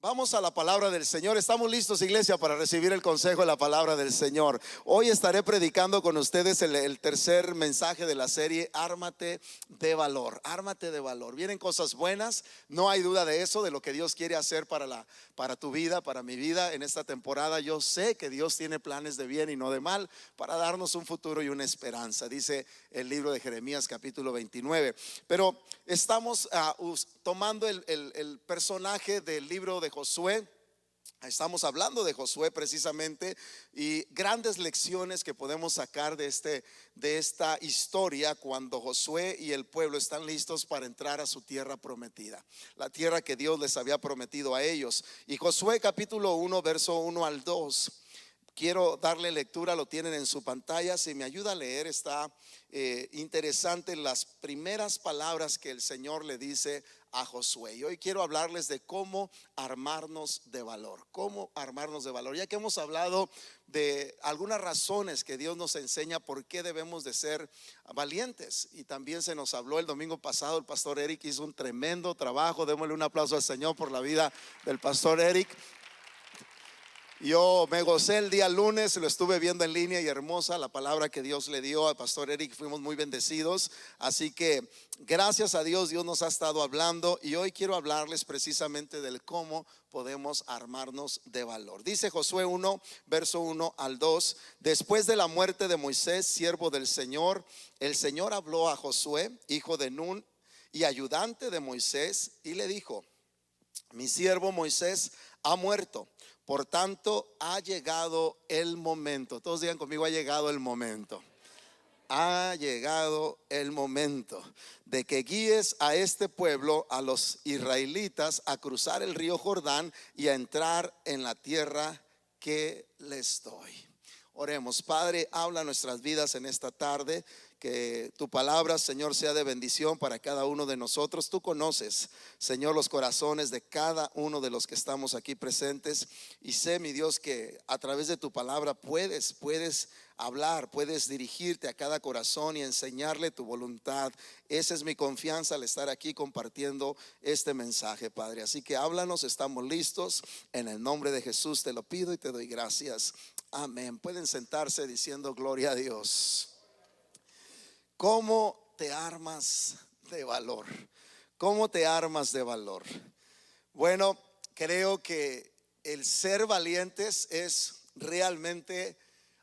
Vamos a la palabra del Señor. ¿Estamos listos, iglesia, para recibir el consejo de la palabra del Señor? Hoy estaré predicando con ustedes el tercer mensaje de la serie Ármate de valor. Ármate de valor. Vienen cosas buenas, no hay duda de eso, de lo que Dios quiere hacer para tu vida, para mi vida en esta temporada. Yo sé que Dios tiene planes de bien y no de mal para darnos un futuro y una esperanza, dice el libro de Jeremías capítulo 29. Pero estamos tomando el personaje del libro de Josué. Estamos hablando de Josué precisamente, y grandes lecciones que podemos sacar de esta historia cuando Josué y el pueblo están listos para entrar a su tierra prometida, la tierra que Dios les había prometido a ellos. Y Josué capítulo 1 verso 1 al 2, quiero darle lectura, lo tienen en su pantalla. Si me ayuda a leer, está interesante las primeras palabras que el Señor le dice a Josué. Y hoy quiero hablarles de cómo armarnos de valor. Cómo armarnos de valor. Ya que hemos hablado de algunas razones que Dios nos enseña por qué debemos de ser valientes, y también se nos habló el domingo pasado. El pastor Eric hizo un tremendo trabajo. Démosle un aplauso al Señor por la vida del pastor Eric. Yo me gocé el día lunes, lo estuve viendo en línea, y hermosa la palabra que Dios le dio al pastor Eric. Fuimos muy bendecidos, así que gracias a Dios, Dios nos ha estado hablando, y hoy quiero hablarles precisamente del cómo podemos armarnos de valor. Dice Josué 1 verso 1 al 2: después de la muerte de Moisés, siervo del Señor, el Señor habló a Josué, hijo de Nun y ayudante de Moisés, y le dijo: mi siervo Moisés ha muerto, por tanto ha llegado el momento. Todos digan conmigo: ha llegado el momento. Ha llegado el momento de que guíes a este pueblo, a los israelitas, a cruzar el río Jordán y a entrar en la tierra que les doy. Oremos. Padre, habla nuestras vidas en esta tarde. Que tu palabra, Señor, sea de bendición para cada uno de nosotros. Tú conoces, Señor, los corazones de cada uno de los que estamos aquí presentes, y sé, mi Dios, que a través de tu palabra puedes hablar, puedes dirigirte a cada corazón y enseñarle tu voluntad. Esa es mi confianza al estar aquí compartiendo este mensaje, Padre. Así que háblanos, estamos listos. En el nombre de Jesús te lo pido y te doy gracias. Amén. Pueden sentarse diciendo gloria a Dios. ¿Cómo te armas de valor? ¿Cómo te armas de valor? Bueno, creo que el ser valientes es realmente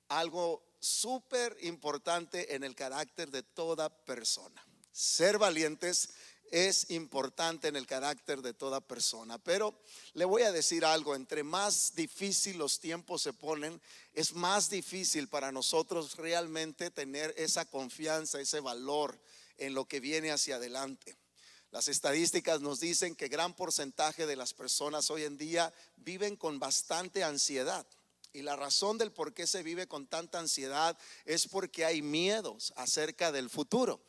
algo súper importante en el carácter de toda persona. Ser valientes es importante en el carácter de toda persona. Pero le voy a decir algo: entre más difícil los tiempos se ponen, es más difícil para nosotros realmente tener esa confianza, ese valor en lo que viene hacia adelante. Las estadísticas nos dicen que gran porcentaje de las personas hoy en día viven con bastante ansiedad. Y la razón del por qué se vive con tanta ansiedad es porque hay miedos acerca del futuro.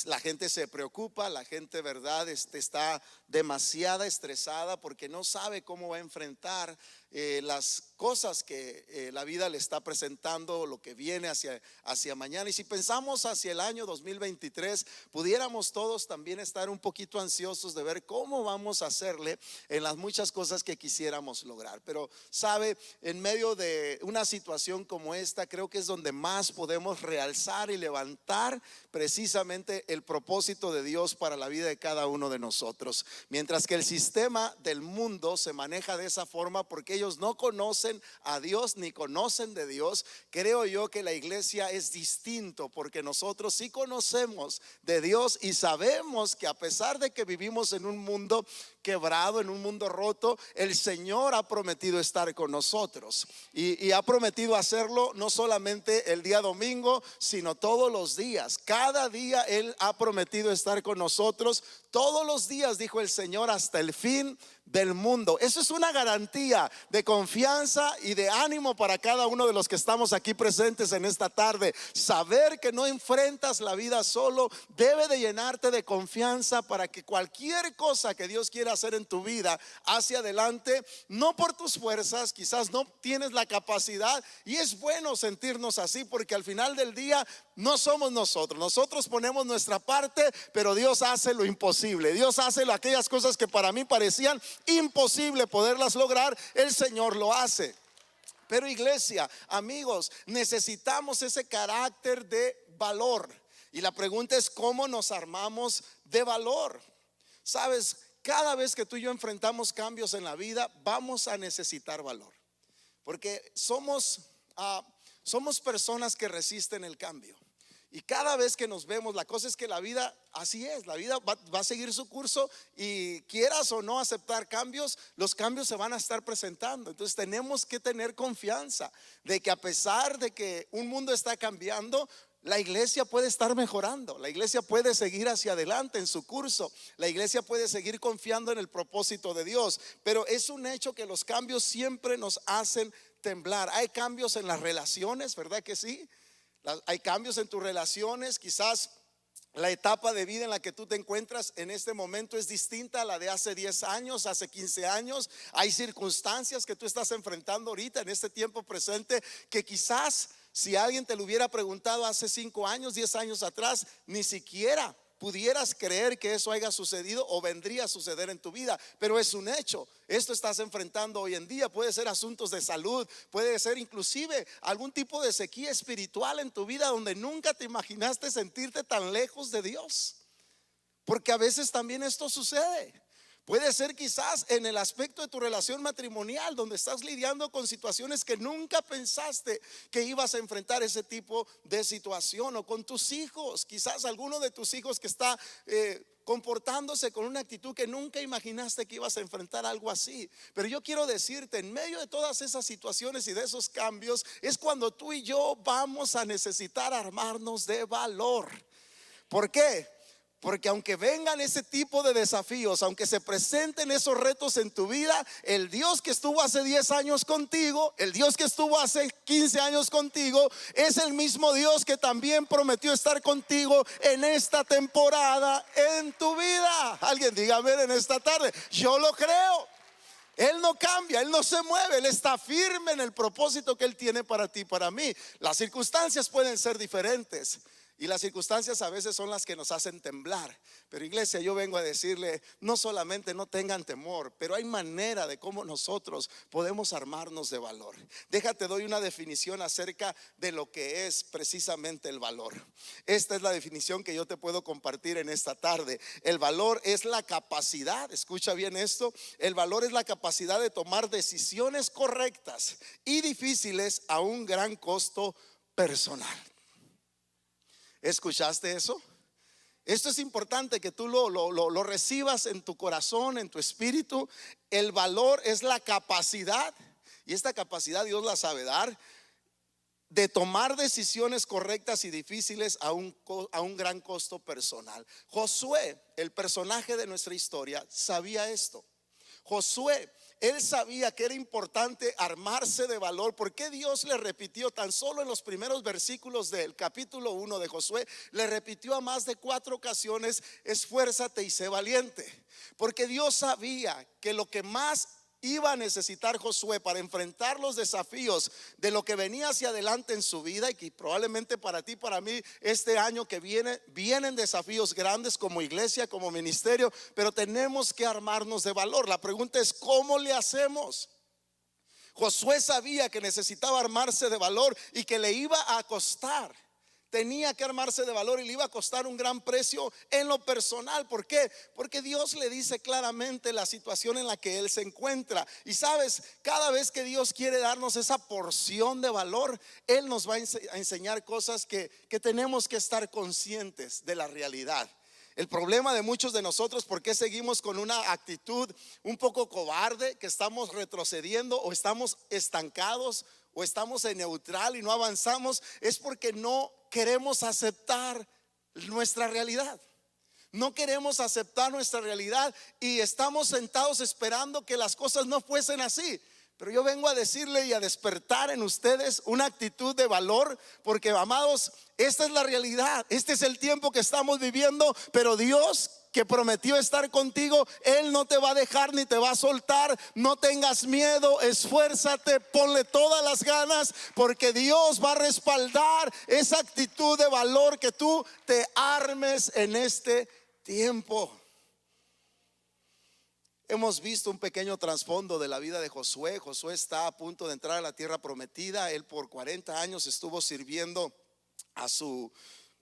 La gente se preocupa, la gente, verdad, está demasiado estresada porque no sabe cómo va a enfrentar las cosas que la vida le está presentando, lo que viene hacia mañana. Y si pensamos hacia el año 2023, pudiéramos todos también estar un poquito ansiosos de ver cómo vamos a hacerle en las muchas cosas que quisiéramos lograr. Pero sabe, en medio de una situación como esta, creo que es donde más podemos realzar y levantar precisamente el propósito de Dios para la vida de cada uno de nosotros. Mientras que el sistema del mundo se maneja de esa forma porque ellos no conocen a Dios ni conocen de Dios, creo yo que la iglesia es distinto, porque nosotros sí conocemos de Dios y sabemos que a pesar de que vivimos en un mundo quebrado, en un mundo roto, el Señor ha prometido estar con nosotros, y ha prometido hacerlo no solamente el día domingo, sino todos los días. Cada día Él ha prometido estar con nosotros. Todos los días, dijo el Señor, hasta el fin del mundo. Eso es una garantía de confianza y de ánimo para cada uno de los que estamos aquí presentes en esta tarde. Saber que no enfrentas la vida solo debe de llenarte de confianza para que cualquier cosa que Dios quiera hacer en tu vida hacia adelante, no por tus fuerzas, quizás no tienes la capacidad, y es bueno sentirnos así porque al final del día no somos nosotros. Nosotros ponemos nuestra parte, pero Dios hace lo imposible. Dios hace aquellas cosas que para mí parecían imposible poderlas lograr, el Señor lo hace. Pero iglesia, amigos, necesitamos ese carácter de valor. Y la pregunta es: ¿cómo nos armamos de valor? Sabes, cada vez que tú y yo enfrentamos cambios en la vida, vamos a necesitar valor. Porque somos personas que resisten el cambio. Y cada vez que nos vemos, la cosa es que la vida así es, la vida va a seguir su curso, y quieras o no aceptar cambios, los cambios se van a estar presentando. Entonces tenemos que tener confianza de que a pesar de que un mundo está cambiando, la iglesia puede estar mejorando, la iglesia puede seguir hacia adelante en su curso, la iglesia puede seguir confiando en el propósito de Dios. Pero es un hecho que los cambios siempre nos hacen temblar. Hay cambios en las relaciones, ¿verdad que sí? Hay cambios en tus relaciones. Quizás la etapa de vida en la que tú te encuentras en este momento es distinta a la de hace 10 años, hace 15 años. Hay circunstancias que tú estás enfrentando ahorita en este tiempo presente que quizás si alguien te lo hubiera preguntado hace 5 años, 10 años atrás, ni siquiera pudieras creer que eso haya sucedido o vendría a suceder en tu vida. Pero es un hecho. Esto estás enfrentando hoy en día. Puede ser asuntos de salud, puede ser inclusive algún tipo de sequía espiritual en tu vida, donde nunca te imaginaste sentirte tan lejos de Dios. Porque a veces también esto sucede. Puede ser quizás en el aspecto de tu relación matrimonial, donde estás lidiando con situaciones que nunca pensaste que ibas a enfrentar ese tipo de situación. O con tus hijos, quizás alguno de tus hijos que está comportándose con una actitud que nunca imaginaste que ibas a enfrentar algo así. Pero yo quiero decirte, en medio de todas esas situaciones y de esos cambios, es cuando tú y yo vamos a necesitar armarnos de valor. ¿Por qué? Porque aunque vengan ese tipo de desafíos, aunque se presenten esos retos en tu vida, el Dios que estuvo hace 10 años contigo, el Dios que estuvo hace 15 años contigo, es el mismo Dios que también prometió estar contigo en esta temporada en tu vida. Alguien diga amén en esta tarde. Yo lo creo. Él no cambia, Él no se mueve, Él está firme en el propósito que Él tiene para ti y para mí. Las circunstancias pueden ser diferentes, y las circunstancias a veces son las que nos hacen temblar. Pero iglesia, yo vengo a decirle, no solamente no tengan temor, pero hay manera de cómo nosotros podemos armarnos de valor. Déjate, doy una definición acerca de lo que es precisamente el valor. Esta es la definición que yo te puedo compartir en esta tarde. El valor es la capacidad, escucha bien esto, el valor es la capacidad de tomar decisiones correctas y difíciles a un gran costo personal. ¿Escuchaste eso? Esto es importante que tú lo recibas en tu corazón, en tu espíritu. El valor es la capacidad, y esta capacidad Dios la sabe dar, de tomar decisiones correctas y difíciles a un gran costo personal. Josué, el personaje de nuestra historia, sabía esto. Josué, él sabía que era importante armarse de valor. Porque Dios le repitió tan solo en los primeros versículos del capítulo 1 de Josué, le repitió a más de 4 ocasiones: esfuérzate y sé valiente. Porque Dios sabía que lo que más iba a necesitar Josué para enfrentar los desafíos de lo que venía hacia adelante en su vida, y que probablemente para ti, para mí, este año que vienen desafíos grandes como iglesia, como ministerio, pero tenemos que armarnos de valor. La pregunta es: ¿cómo le hacemos? Josué sabía que necesitaba armarse de valor y que le iba a costar. Tenía que armarse de valor y le iba a costar un gran precio en lo personal. ¿Por qué? Porque Dios le dice claramente la situación en la que él se encuentra. Y sabes, cada vez que Dios quiere darnos esa porción de valor, Él nos va a enseñar cosas que tenemos que estar conscientes de la realidad. El problema de muchos de nosotros, ¿por qué seguimos con una actitud un poco cobarde, que estamos retrocediendo o estamos estancados o estamos en neutral y no avanzamos? Es porque no queremos aceptar nuestra realidad. No queremos aceptar nuestra realidad y estamos sentados esperando que las cosas no fuesen así. Pero yo vengo a decirle y a despertar en ustedes una actitud de valor, porque amados, esta es la realidad, este es el tiempo que estamos viviendo. Pero Dios, que prometió estar contigo, Él no te va a dejar ni te va a soltar. No tengas miedo, esfuérzate, ponle todas las ganas, porque Dios va a respaldar esa actitud de valor que tú te armes en este tiempo. hemos visto un pequeño trasfondo de la vida de Josué. Josué está a punto de entrar a la tierra prometida. Él por 40 años estuvo sirviendo a su,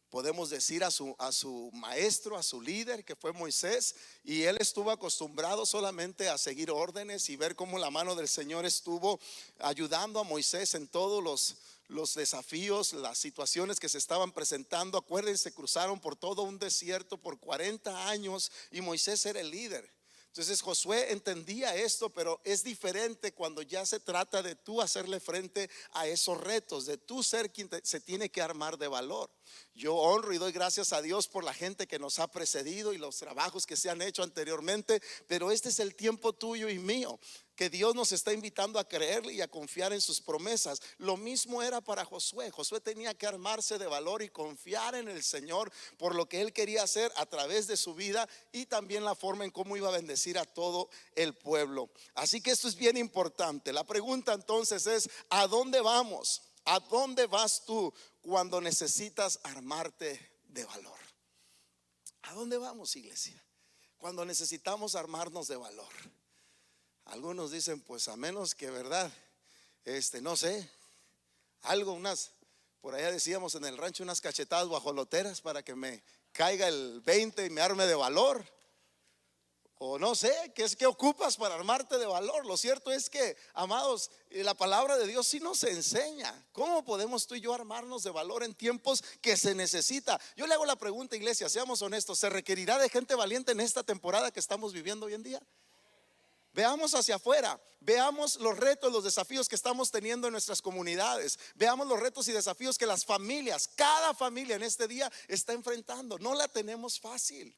podemos decir, a su maestro, a su líder, que fue Moisés, y él estuvo acostumbrado solamente a seguir órdenes y ver cómo la mano del Señor estuvo ayudando a Moisés en todos los desafíos, las situaciones que se estaban presentando. Acuérdense, cruzaron por todo un desierto por 40 años y Moisés era el líder. Entonces Josué entendía esto, pero es diferente cuando ya se trata de tú hacerle frente a esos retos, de tú ser quien se tiene que armar de valor. Yo honro y doy gracias a Dios por la gente que nos ha precedido y los trabajos que se han hecho anteriormente, pero este es el tiempo tuyo y mío, que Dios nos está invitando a creerle y a confiar en sus promesas. Lo mismo era para Josué. Josué tenía que armarse de valor y confiar en el Señor por lo que él quería hacer a través de su vida y también la forma en cómo iba a bendecir a todo el pueblo. Así que esto es bien importante. La pregunta entonces es: ¿a dónde vamos? ¿A dónde vas tú cuando necesitas armarte de valor? ¿A dónde vamos, iglesia, cuando necesitamos armarnos de valor? Algunos dicen, pues a menos que, verdad, no sé, algo, por allá decíamos en el rancho, unas cachetadas guajoloteras para que me caiga el 20 y me arme de valor. O no sé, ¿qué ocupas para armarte de valor? Lo cierto es que, amados, la palabra de Dios sí nos enseña cómo podemos tú y yo armarnos de valor en tiempos que se necesita. Yo le hago la pregunta, iglesia, seamos honestos: ¿se requerirá de gente valiente en esta temporada que estamos viviendo hoy en día? Veamos hacia afuera, veamos los retos, los desafíos que estamos teniendo en nuestras comunidades. Veamos los retos y desafíos que las familias, cada familia en este día está enfrentando. No la tenemos fácil.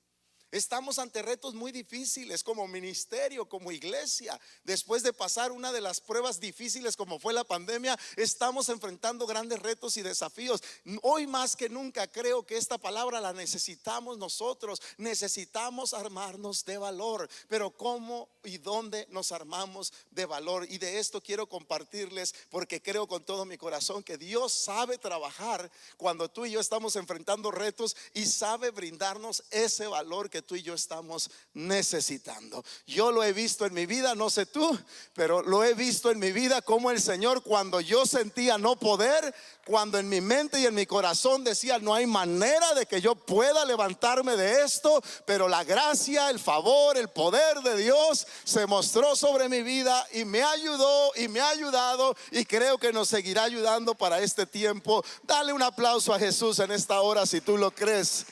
Estamos ante retos muy difíciles como ministerio, como iglesia. Después de pasar una de las pruebas difíciles como fue la pandemia, estamos enfrentando grandes retos y desafíos. Hoy más que nunca creo que esta palabra la necesitamos nosotros. Necesitamos armarnos de valor. Pero ¿cómo y dónde nos armamos de valor? Y de esto quiero compartirles, porque creo con todo mi corazón que Dios sabe trabajar cuando tú y yo estamos enfrentando retos y sabe brindarnos ese valor que tú y yo estamos necesitando. Yo lo he visto en mi vida, no sé tú, pero lo he visto en mi vida como el Señor, cuando yo sentía no poder, cuando en mi mente y en mi corazón decía no hay manera de que yo pueda levantarme de esto, pero la gracia, el favor, el poder de Dios se mostró sobre mi vida y me ayudó y me ha ayudado, y creo que nos seguirá ayudando para este tiempo. Dale un aplauso a Jesús en esta hora si tú lo crees.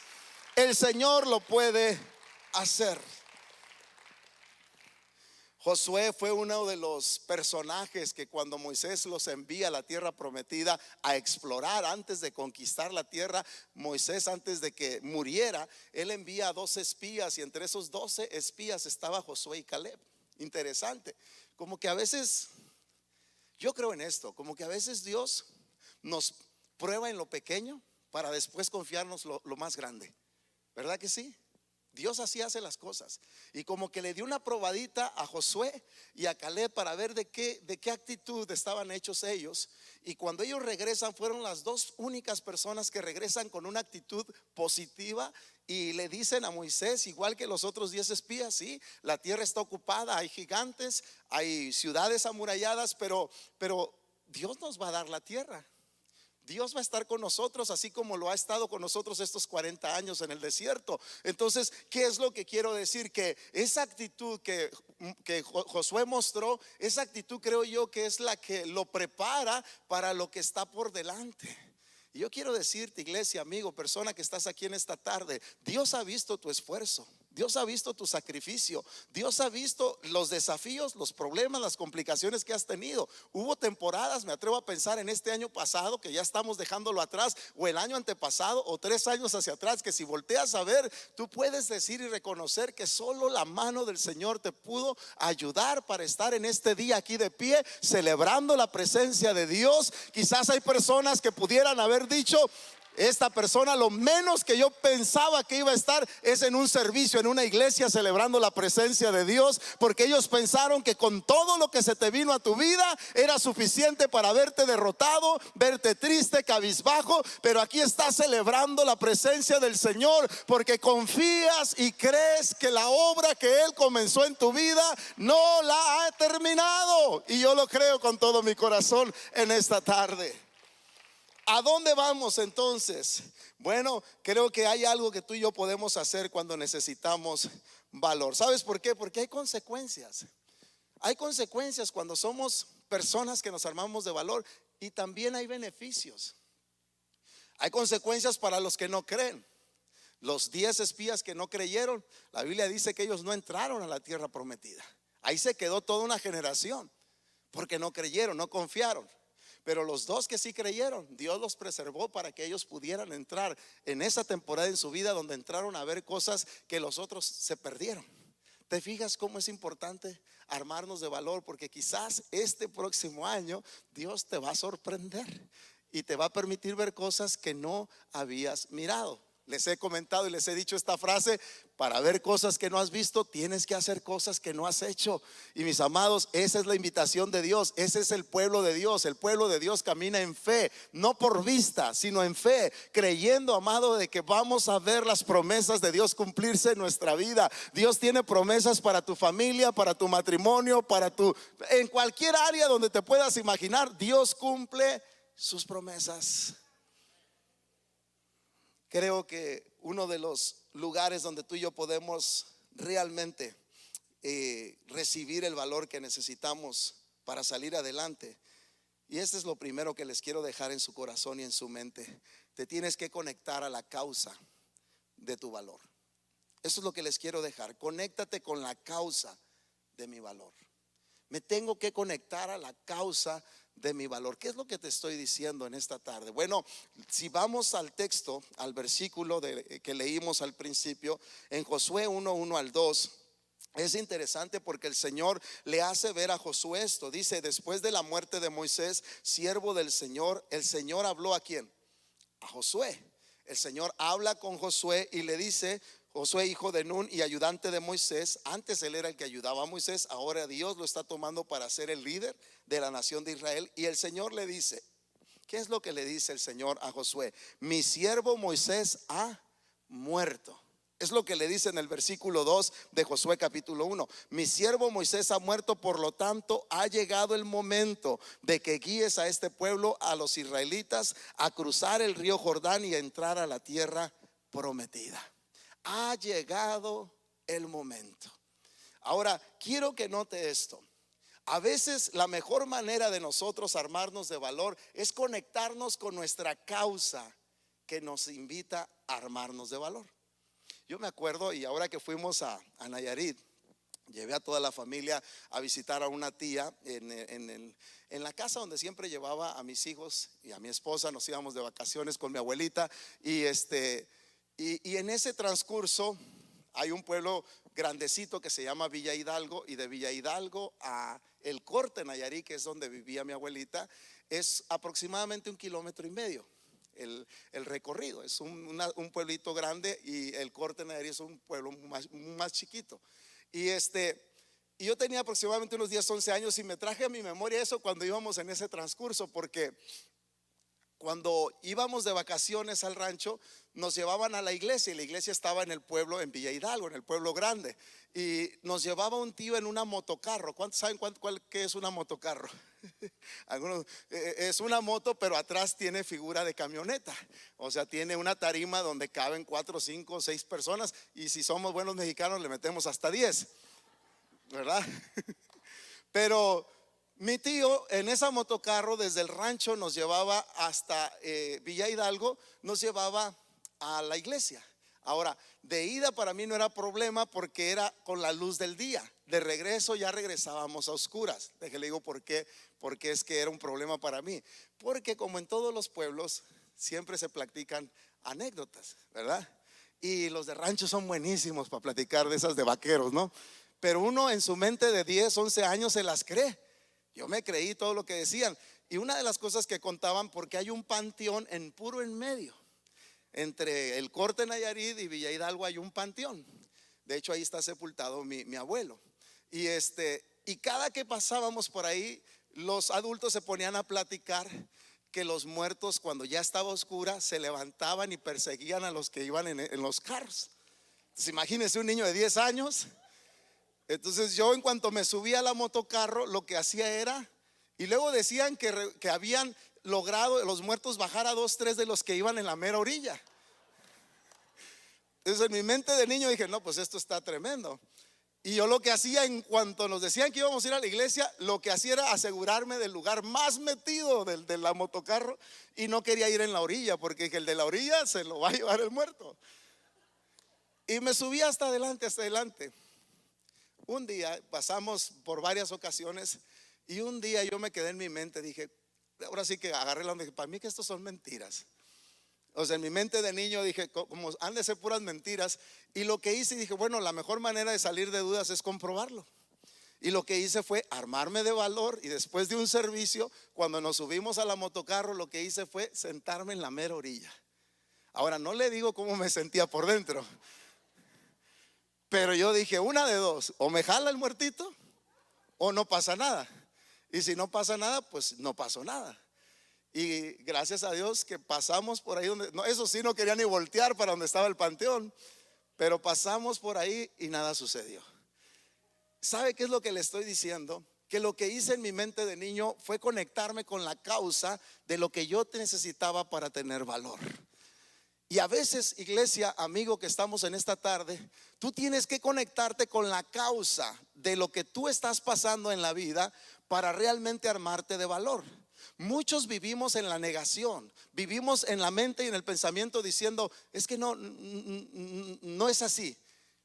El Señor lo puede hacer. Josué fue uno de los personajes que cuando Moisés los envía a la tierra prometida a explorar antes de conquistar la tierra, Moisés, antes de que muriera, él envía a 12 espías, y entre esos 12 espías estaba Josué y Caleb. Interesante, como que a veces, yo creo en esto, como que a veces Dios nos prueba en lo pequeño para después confiarnos lo más grande. ¿Verdad que sí? Dios así hace las cosas. Y como que le dio una probadita a Josué y a Caleb para ver de qué actitud estaban hechos ellos. Y cuando ellos regresan, fueron las dos únicas personas que regresan con una actitud positiva. Y le dicen a Moisés, igual que los otros 10 espías: sí, la tierra está ocupada, hay gigantes, hay ciudades amuralladas, pero Dios nos va a dar la tierra. Dios va a estar con nosotros, así como lo ha estado con nosotros estos 40 años en el desierto. Entonces, ¿qué es lo que quiero decir? Que esa actitud que Josué mostró, esa actitud creo yo que es la que lo prepara para lo que está por delante. Y yo quiero decirte, iglesia, amigo, persona que estás aquí en esta tarde, Dios ha visto tu esfuerzo, Dios ha visto tu sacrificio, Dios ha visto los desafíos, los problemas, las complicaciones que has tenido. Hubo temporadas, me atrevo a pensar, en este año pasado, que ya estamos dejándolo atrás, o el año antepasado, o 3 años hacia atrás, que si volteas a ver, tú puedes decir y reconocer que solo la mano del Señor te pudo ayudar para estar en este día aquí de pie, celebrando la presencia de Dios. Quizás hay personas que pudieran haber dicho: esta persona, lo menos que yo pensaba que iba a estar es en un servicio, en una iglesia celebrando la presencia de Dios, porque ellos pensaron que con todo lo que se te vino a tu vida era suficiente para verte derrotado, verte triste, cabizbajo. Pero aquí estás celebrando la presencia del Señor porque confías y crees que la obra que Él comenzó en tu vida no la ha terminado. Y yo lo creo con todo mi corazón en esta tarde. ¿A dónde vamos entonces? Bueno, creo que hay algo que tú y yo podemos hacer cuando necesitamos valor. ¿Sabes por qué? Porque hay consecuencias. Hay consecuencias cuando somos personas que nos armamos de valor, y también hay beneficios. Hay consecuencias para los que no creen. Los 10 espías que no creyeron, la Biblia dice que ellos no entraron a la tierra prometida. Ahí se quedó toda una generación porque no creyeron, no confiaron. Pero los 2 que sí creyeron, Dios los preservó para que ellos pudieran entrar en esa temporada en su vida donde entraron a ver cosas que los otros se perdieron. ¿Te fijas cómo es importante armarnos de valor? Porque quizás este próximo año Dios te va a sorprender y te va a permitir ver cosas que no habías mirado. Les he comentado y les he dicho esta frase: para ver cosas que no has visto, tienes que hacer cosas que no has hecho. Y mis amados, esa es la invitación de Dios. Ese es el pueblo de Dios. El pueblo de Dios camina en fe, no por vista, sino en fe, creyendo, amado, de que vamos a ver las promesas de Dios cumplirse en nuestra vida. Dios tiene promesas para tu familia, para tu matrimonio, en cualquier área donde te puedas imaginar. Dios cumple sus promesas. Creo que uno de los lugares donde tú y yo podemos realmente recibir el valor que necesitamos para salir adelante, y este es lo primero que les quiero dejar en su corazón y en su mente: te tienes que conectar a la causa de tu valor. Eso es lo que les quiero dejar. Conéctate con la causa de mi valor. Me tengo que conectar a la causa de mi valor. ¿Qué es lo que te estoy diciendo en esta tarde? Bueno, si vamos al texto, al versículo que leímos al principio, en Josué 1:1 al 2, es interesante porque el Señor le hace ver a Josué esto. Dice: después de la muerte de Moisés, siervo del Señor, el Señor habló ¿a quién? A Josué. El Señor habla con Josué y le dice: Josué, hijo de Nun y ayudante de Moisés. Antes él era el que ayudaba a Moisés, ahora Dios lo está tomando para ser el líder de la nación de Israel. Y el Señor le dice, ¿qué es lo que le dice el Señor a Josué? Mi siervo Moisés ha muerto. Es lo que le dice en el versículo 2 de Josué capítulo 1. Mi siervo Moisés ha muerto, por lo tanto ha llegado el momento de que guíes a este pueblo, a los israelitas, a cruzar el río Jordán y a entrar a la tierra prometida. Ha llegado el momento. Ahora, quiero que note esto. A veces la mejor manera de nosotros armarnos de valor es conectarnos con nuestra causa que nos invita a armarnos de valor. Yo me acuerdo, y ahora que fuimos a Nayarit, llevé a toda la familia a visitar a una tía en la casa donde siempre llevaba a mis hijos y a mi esposa. Nos íbamos de vacaciones con mi abuelita y en ese transcurso hay un pueblo grandecito que se llama Villa Hidalgo, y de Villa Hidalgo a El Corte, Nayarit, que es donde vivía mi abuelita, es aproximadamente 1,5 kilómetros. El recorrido es un pueblito grande, y El Corte, Nayarit, es un pueblo más chiquito. Y yo tenía aproximadamente unos 10, 11 años, y me traje a mi memoria eso cuando íbamos en ese transcurso, porque cuando íbamos de vacaciones al rancho, nos llevaban a la iglesia, y la iglesia estaba en el pueblo, en Villa Hidalgo, en el pueblo grande, y nos llevaba un tío en una motocarro. ¿Cuántos saben qué es una motocarro? Algunos, es una moto, pero atrás tiene figura de camioneta. O sea, tiene una tarima donde caben 4, 5, 6 personas, y si somos buenos mexicanos le metemos hasta 10, ¿verdad? Pero mi tío en esa motocarro desde el rancho nos llevaba hasta Villa Hidalgo, nos llevaba a la iglesia. Ahora, de ida para mí no era problema porque era con la luz del día. De regreso ya regresábamos a oscuras. Déjale digo por qué, porque es que era un problema para mí. Porque como en todos los pueblos siempre se platican anécdotas, ¿verdad? Y los de rancho son buenísimos para platicar de esas de vaqueros, ¿no? Pero uno en su mente de 10, 11 años se las cree. Yo me creí todo lo que decían. Y una de las cosas que contaban, porque hay un panteón en medio. Entre el Corte Nayarit y Villa Hidalgo hay un panteón. De hecho, ahí está sepultado mi abuelo. Y cada que pasábamos por ahí, los adultos se ponían a platicar que los muertos, cuando ya estaba oscura, se levantaban y perseguían a los que iban en los carros. Entonces, imagínense un niño de 10 años. Entonces yo, en cuanto me subía a la motocarro, lo que hacía era, y luego decían que habían logrado los muertos bajar a 2, 3 de los que iban en la mera orilla. Entonces en mi mente de niño dije, no, pues esto está tremendo. Y yo lo que hacía, en cuanto nos decían que íbamos a ir a la iglesia, lo que hacía era asegurarme del lugar más metido de la motocarro, y no quería ir en la orilla, porque el de la orilla se lo va a llevar el muerto. Y me subí hasta adelante, hasta adelante. Un día pasamos por varias ocasiones, y un día yo me quedé en mi mente, dije, ahora sí que agarré la onda, dije, para mí que estos son mentiras. O sea, en mi mente de niño dije, como han de ser puras mentiras. Y lo que hice, dije, bueno, la mejor manera de salir de dudas es comprobarlo. Y lo que hice fue armarme de valor, y después de un servicio, cuando nos subimos a la motocarro, lo que hice fue sentarme en la mera orilla. Ahora no le digo cómo me sentía por dentro, pero yo dije, una de dos: o me jala el muertito o no pasa nada. Y si no pasa nada, pues no pasó nada. Y gracias a Dios que pasamos por ahí donde, no, eso sí, no quería ni voltear para donde estaba el panteón, pero pasamos por ahí y nada sucedió. ¿Sabe qué es lo que le estoy diciendo? Que lo que hice en mi mente de niño fue conectarme con la causa de lo que yo necesitaba para tener valor. Y a veces, iglesia, amigo que estamos en esta tarde, tú tienes que conectarte con la causa de lo que tú estás pasando en la vida para realmente armarte de valor. Muchos vivimos en la negación, vivimos en la mente y en el pensamiento diciendo, es que no es así.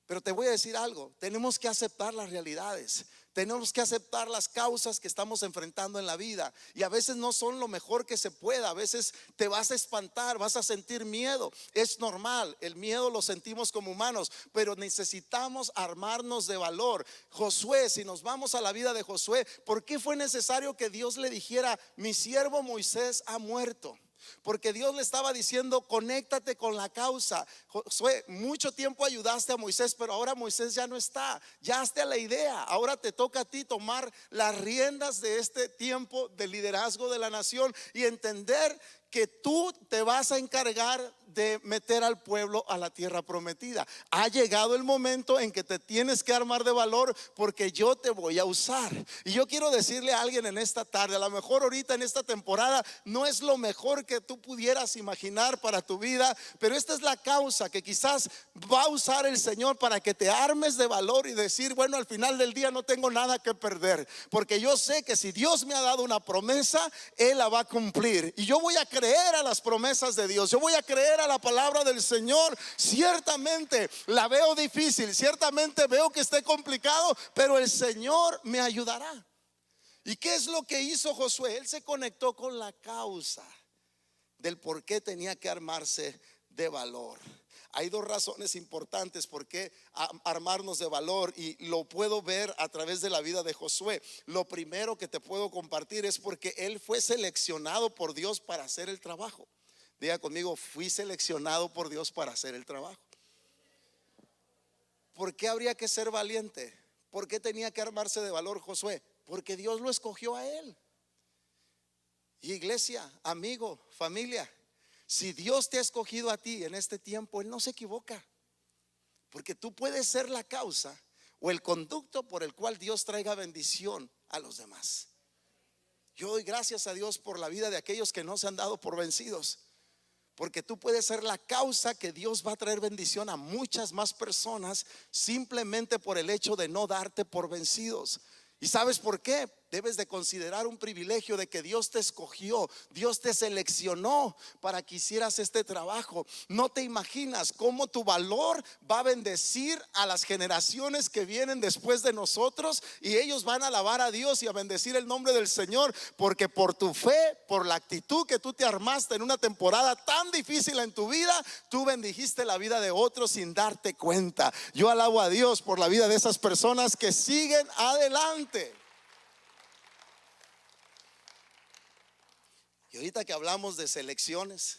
Pero te voy a decir algo, tenemos que aceptar las realidades, tenemos que aceptar las causas que estamos enfrentando en la vida. Y a veces no son lo mejor que se pueda, a veces te vas a espantar, vas a sentir miedo. Es normal, el miedo lo sentimos como humanos, pero necesitamos armarnos de valor. Josué, si nos vamos a la vida de Josué, ¿por qué fue necesario que Dios le dijera, mi siervo Moisés ha muerto? Porque Dios le estaba diciendo, conéctate con la causa. Josué, mucho tiempo ayudaste a Moisés, pero ahora Moisés ya no está. Ya hazte a la idea. Ahora te toca a ti tomar las riendas de este tiempo de liderazgo de la nación y entender que tú te vas a encargar de meter al pueblo a la tierra prometida. Ha llegado el momento en que te tienes que armar de valor, porque yo te voy a usar. Y yo quiero decirle a alguien en esta tarde, a lo mejor ahorita en esta temporada no es lo mejor que tú pudieras imaginar para tu vida, pero esta es la causa que quizás va a usar el Señor para que te armes de valor y decir, bueno, al final del día no tengo nada que perder, porque yo sé que si Dios me ha dado una promesa, Él la va a cumplir. Y yo voy a creer a las promesas de Dios, yo voy a creer a la palabra del Señor. Ciertamente la veo difícil, ciertamente veo que esté complicado, pero el Señor me ayudará. ¿Y qué es lo que hizo Josué? Él se conectó con la causa del por qué tenía que armarse de valor. Hay dos razones importantes por qué armarnos de valor, y lo puedo ver a través de la vida de Josué. Lo primero que te puedo compartir es porque él fue seleccionado por Dios para hacer el trabajo. Diga conmigo, fui seleccionado por Dios para hacer el trabajo. ¿Por qué habría que ser valiente? ¿Por qué tenía que armarse de valor Josué? Porque Dios lo escogió a él. Y iglesia, amigo, familia, si Dios te ha escogido a ti en este tiempo, Él no se equivoca, porque tú puedes ser la causa o el conducto por el cual Dios traiga bendición a los demás. Yo doy gracias a Dios por la vida de aquellos que no se han dado por vencidos, porque tú puedes ser la causa que Dios va a traer bendición a muchas más personas simplemente por el hecho de no darte por vencidos. ¿Y sabes por qué? Debes de considerar un privilegio de que Dios te escogió, Dios te seleccionó para que hicieras este trabajo. No te imaginas cómo tu valor va a bendecir a las generaciones que vienen después de nosotros, y ellos van a alabar a Dios y a bendecir el nombre del Señor, porque por tu fe, por la actitud que tú te armaste en una temporada tan difícil en tu vida, tú bendijiste la vida de otros sin darte cuenta. Yo alabo a Dios por la vida de esas personas que siguen adelante. Y ahorita que hablamos de selecciones,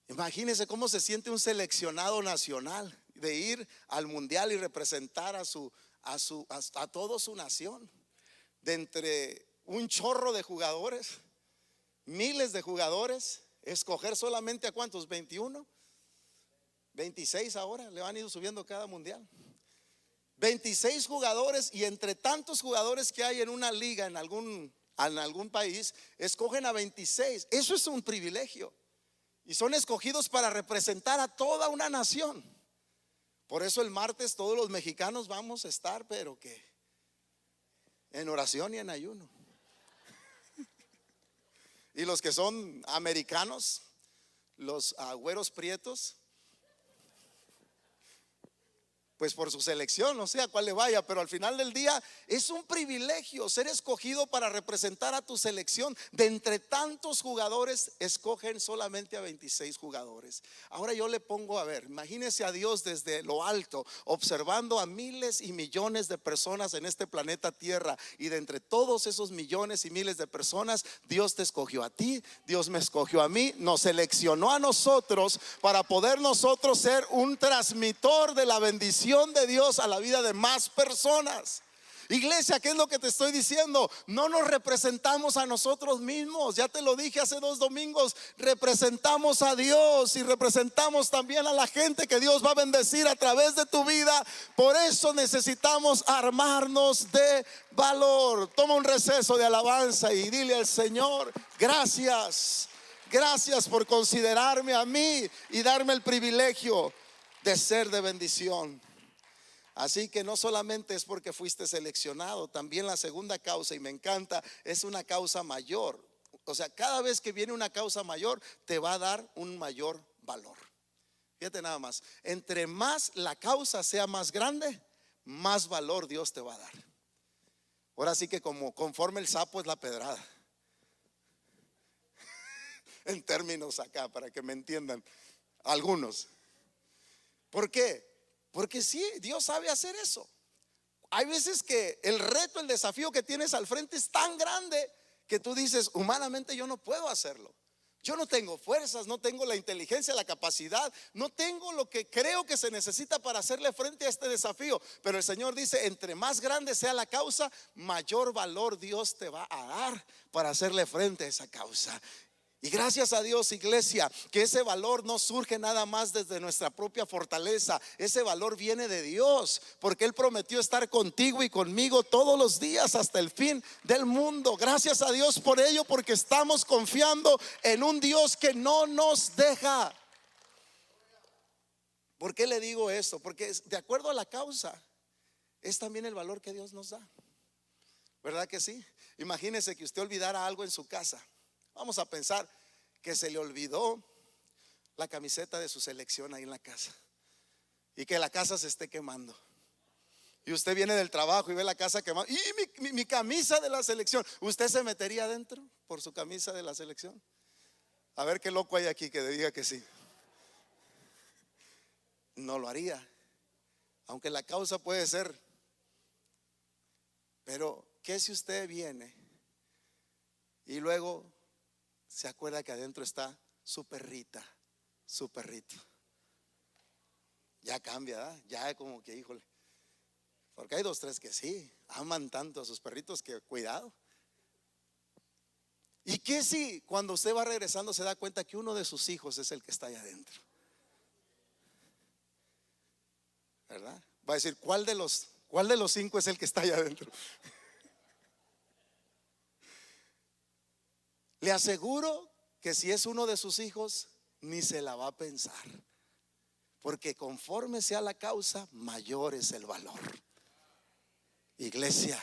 Imagínense cómo se siente un seleccionado nacional de ir al mundial y representar a toda su nación. De entre un chorro de jugadores, miles de jugadores, escoger solamente a cuántos, 21, 26 ahora, le han ido subiendo cada mundial. 26 jugadores, y entre tantos jugadores que hay en una liga en algún país, escogen a 26. Eso es un privilegio. Y son escogidos para representar a toda una nación. Por eso el martes todos los mexicanos vamos a estar, pero que en oración y en ayuno. Y los que son americanos, los güeros prietos, pues por su selección, no sé a cuál le vaya, pero al final del día es un privilegio ser escogido para representar a tu selección. De entre tantos jugadores, escogen solamente a 26 jugadores. Ahora yo le pongo, a ver, imagínese a Dios desde lo alto, observando a miles y millones de personas en este planeta Tierra, y de entre todos esos millones y miles de personas, Dios te escogió a ti, Dios me escogió a mí, nos seleccionó a nosotros para poder nosotros ser un transmisor de la bendición de Dios a la vida de más personas. Iglesia, ¿qué es lo que te estoy diciendo? No nos representamos a nosotros mismos. Ya te lo dije hace 2 domingos. Representamos a Dios y representamos también a la gente que Dios va a bendecir a través de tu vida. Por eso necesitamos armarnos de valor. Toma un receso de alabanza y dile al Señor: gracias, gracias por considerarme a mí y darme el privilegio de ser de bendición. Así que no solamente es porque fuiste seleccionado, también la segunda causa, y me encanta, es una causa mayor. O sea, cada vez que viene una causa mayor, te va a dar un mayor valor. Fíjate nada más, entre más la causa sea más grande, más valor Dios te va a dar. Ahora sí que como conforme el sapo es la pedrada. En términos acá, para que me entiendan algunos. ¿Por qué? Porque sí, Dios sabe hacer eso. Hay veces que el reto, el desafío que tienes al frente es tan grande que tú dices: humanamente yo no puedo hacerlo. Yo no tengo fuerzas, no tengo la inteligencia, la capacidad, no tengo lo que creo que se necesita para hacerle frente a este desafío. Pero el Señor dice: entre más grande sea la causa, mayor valor Dios te va a dar para hacerle frente a esa causa. Y gracias a Dios, iglesia, que ese valor no surge nada más desde nuestra propia fortaleza. Ese valor viene de Dios, porque Él prometió estar contigo y conmigo todos los días hasta el fin del mundo. Gracias a Dios por ello, porque estamos confiando en un Dios que no nos deja. ¿Por qué le digo esto? Porque de acuerdo a la causa es también el valor que Dios nos da. ¿Verdad que sí? Imagínese que usted olvidara algo en su casa. Vamos a pensar que se le olvidó la camiseta de su selección ahí en la casa, y que la casa se esté quemando, y usted viene del trabajo y ve la casa quemada, y mi camisa de la selección. ¿Usted se metería adentro por su camisa de la selección? A ver qué loco hay aquí que diga que sí. No lo haría, aunque la causa puede ser. Pero ¿qué si usted viene y luego se acuerda que adentro está su perrita, su perrito? Ya cambia, ¿verdad? Ya como que, híjole. Porque hay 2, 3 que sí, aman tanto a sus perritos que cuidado. ¿Y qué si cuando usted va regresando se da cuenta que uno de sus hijos es el que está allá adentro? ¿Verdad? Va a decir: ¿cuál de los 5 es el que está allá adentro? Le aseguro que si es uno de sus hijos, ni se la va a pensar, porque conforme sea la causa, mayor es el valor. Iglesia,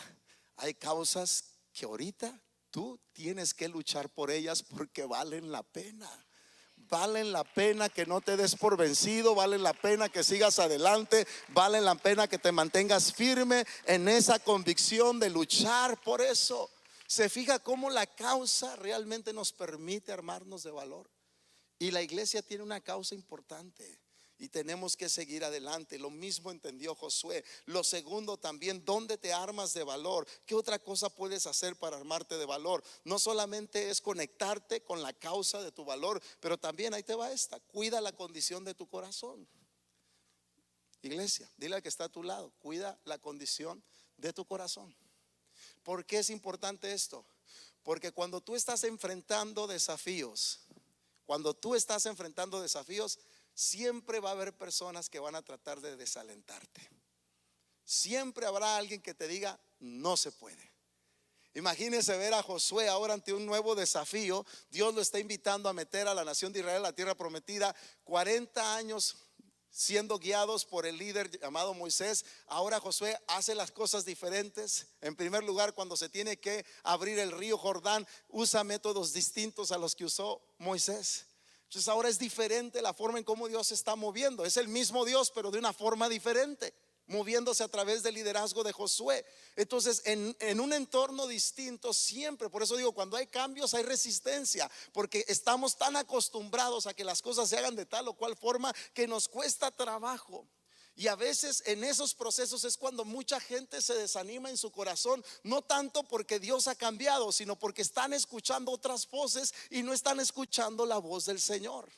hay causas que ahorita tú tienes que luchar por ellas, porque valen la pena. Valen la pena que no te des por vencido, valen la pena que sigas adelante, valen la pena que te mantengas firme en esa convicción de luchar por eso. Se fija cómo la causa realmente nos permite armarnos de valor. Y la iglesia tiene una causa importante. y tenemos que seguir adelante. Lo mismo entendió Josué. Lo segundo también, ¿dónde te armas de valor? ¿Qué otra cosa puedes hacer para armarte de valor? No solamente es conectarte con la causa de tu valor, pero también, ahí te va esta, cuida la condición de tu corazón. Iglesia, dile al que está a tu lado, cuida la condición de tu corazón. ¿Por qué es importante esto? Porque cuando tú estás enfrentando desafíos, siempre va a haber personas que van a tratar de desalentarte. Siempre habrá alguien que te diga, no se puede. Imagínese ver a Josué ahora ante un nuevo desafío. Dios lo está invitando a meter a la nación de Israel a la tierra prometida. 40 años siendo guiados por el líder llamado Moisés. Ahora Josué hace las cosas diferentes. En primer lugar, cuando se tiene que abrir el río Jordán, usa métodos distintos a los que usó Moisés. Entonces ahora es diferente la forma en cómo Dios se está moviendo. Es el mismo Dios, pero de una forma diferente, moviéndose a través del liderazgo de Josué. Entonces en un entorno distinto siempre, por eso digo, cuando hay cambios hay resistencia, porque estamos tan acostumbrados a que las cosas se hagan de tal o cual forma que nos cuesta trabajo. Y a veces en esos procesos es cuando mucha gente se desanima en su corazón, no tanto porque Dios ha cambiado, sino porque están escuchando otras voces y no están escuchando la voz del Señor.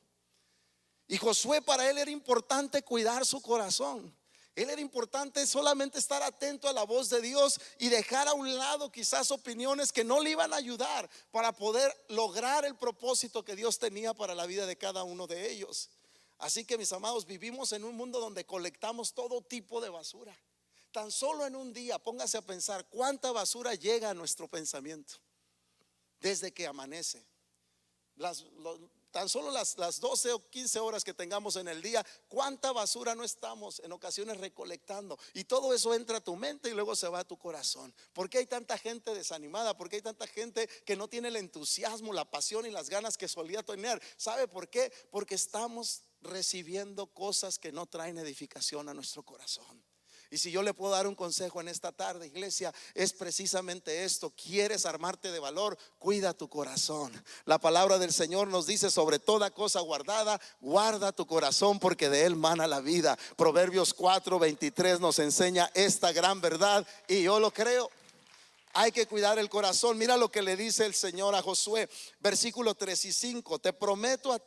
Y Josué, para él era importante cuidar su corazón. Él era importante solamente estar atento a la voz de Dios y dejar a un lado quizás opiniones que no le iban a ayudar para poder lograr el propósito que Dios tenía para la vida de cada uno de ellos. Así que, mis amados, vivimos en un mundo donde colectamos todo tipo de basura. Tan solo en un día, póngase a pensar cuánta basura llega a nuestro pensamiento desde que amanece. Tan solo las 12 o 15 horas que tengamos en el día, cuánta basura no estamos en ocasiones recolectando. Y todo eso entra a tu mente y luego se va a tu corazón. ¿Por qué hay tanta gente desanimada? ¿Por qué hay tanta gente que no tiene el entusiasmo, la pasión y las ganas que solía tener? ¿Sabe por qué? Porque estamos recibiendo cosas que no traen edificación a nuestro corazón. Y si yo le puedo dar un consejo en esta tarde, iglesia, es precisamente esto. ¿Quieres armarte de valor? Cuida tu corazón. La palabra del Señor nos dice: sobre toda cosa guardada, guarda tu corazón, porque de él mana la vida. Proverbios 4:23 nos enseña esta gran verdad y yo lo creo. Hay que cuidar el corazón. Mira lo que le dice el Señor a Josué, versículo 3 y 5. Te prometo a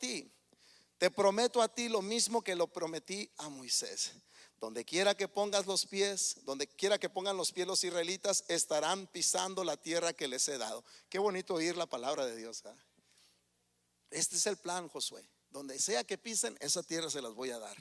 ti lo mismo que lo prometí a Moisés. Donde quiera que pongan los pies los israelitas, estarán pisando la tierra que les he dado. Qué bonito oír la palabra de Dios, ¿eh? Este es el plan, Josué. Donde sea que pisen, esa tierra se las voy a dar.